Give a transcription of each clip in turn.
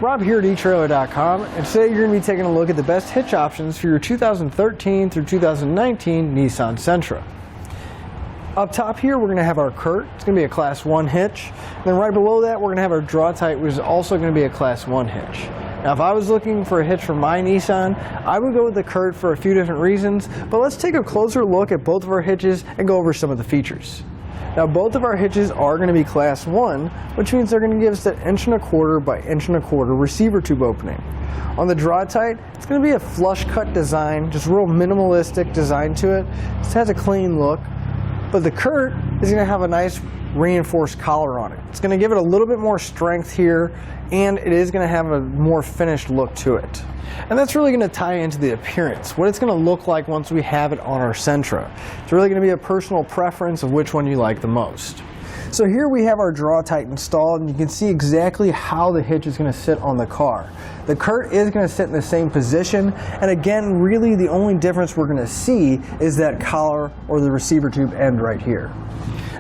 Rob here at etrailer.com, and today you're going to be taking a look at the best hitch options for your 2013 through 2019 Nissan Sentra. Up top here we're going to have our Curt. It's going to be a Class 1 hitch. And then right below that we're going to have our Draw-Tite, which is also going to be a Class 1 hitch. Now if I was looking for a hitch for my Nissan, I would go with the Curt for a few different reasons, but let's take a closer look at both of our hitches and go over some of the features. Now both of our hitches are going to be Class 1, which means they're going to give us that 1¼ by 1¼ receiver tube opening. On the Draw-Tite, it's going to be a flush cut design, just real minimalistic design to it. It has a clean look, but the Curt is going to have a nice reinforced collar on it. It's going to give it a little bit more strength here, and it is going to have a more finished look to it. And that's really going to tie into the appearance, what it's going to look like once we have it on our Sentra. It's really going to be a personal preference of which one you like the most. So here we have our Draw-Tite installed, and you can see exactly how the hitch is going to sit on the car. The Curt is going to sit in the same position, and again, really the only difference we're going to see is that collar or the receiver tube end right here.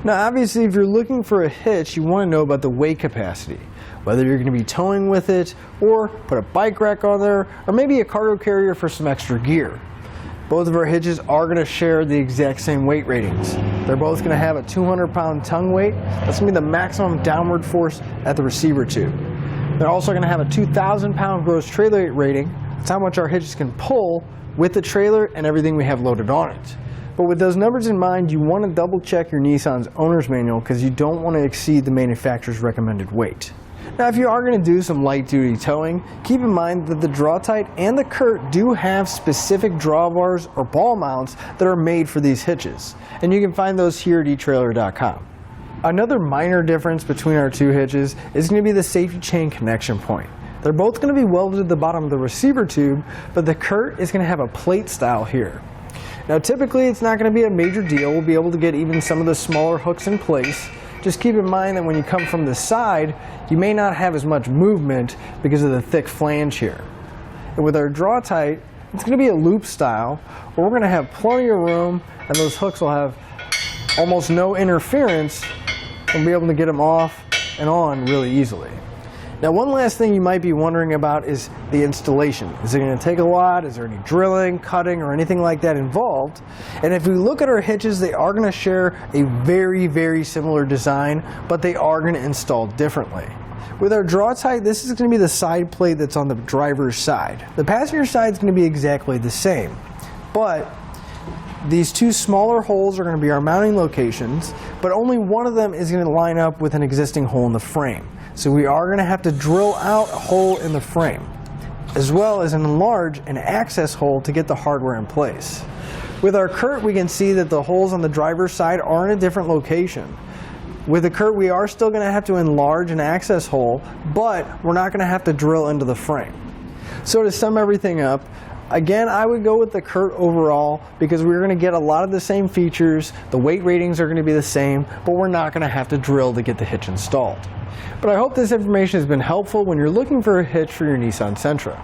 Now obviously if you're looking for a hitch, you want to know about the weight capacity. Whether you're going to be towing with it, or put a bike rack on there, or maybe a cargo carrier for some extra gear. Both of our hitches are going to share the exact same weight ratings. They're both going to have a 200-pound tongue weight. That's going to be the maximum downward force at the receiver tube. They're also going to have a 2,000-pound gross trailer weight rating. That's how much our hitches can pull with the trailer and everything we have loaded on it. But with those numbers in mind, you want to double check your Nissan's owner's manual because you don't want to exceed the manufacturer's recommended weight. Now if you are going to do some light duty towing, keep in mind that the Draw-Tite and the Curt do have specific drawbars or ball mounts that are made for these hitches. And you can find those here at etrailer.com. Another minor difference between our two hitches is going to be the safety chain connection point. They're both going to be welded at the bottom of the receiver tube, but the Curt is going to have a plate style here. Now typically it's not going to be a major deal. We'll be able to get even some of the smaller hooks in place. Just keep in mind that when you come from the side, you may not have as much movement because of the thick flange here. And with our Draw-Tite, it's going to be a loop style, where we're going to have plenty of room, and those hooks will have almost no interference, and we'll be able to get them off and on really easily. Now one last thing you might be wondering about is the installation. Is it going to take a lot? Is there any drilling, cutting, or anything like that involved? And if we look at our hitches, they are going to share a very similar design, but they are going to install differently. With our Draw-Tite, this is going to be the side plate that's on the driver's side. The passenger side is going to be exactly the same, but these two smaller holes are going to be our mounting locations, but only one of them is going to line up with an existing hole in the frame. So we are going to have to drill out a hole in the frame, as well as enlarge an access hole to get the hardware in place. With our Curt, we can see that the holes on the driver's side are in a different location. With the Curt, we are still going to have to enlarge an access hole, but we're not going to have to drill into the frame. So to sum everything up, again, I would go with the Curt overall because we're going to get a lot of the same features, the weight ratings are going to be the same, but we're not going to have to drill to get the hitch installed. But I hope this information has been helpful when you're looking for a hitch for your Nissan Sentra.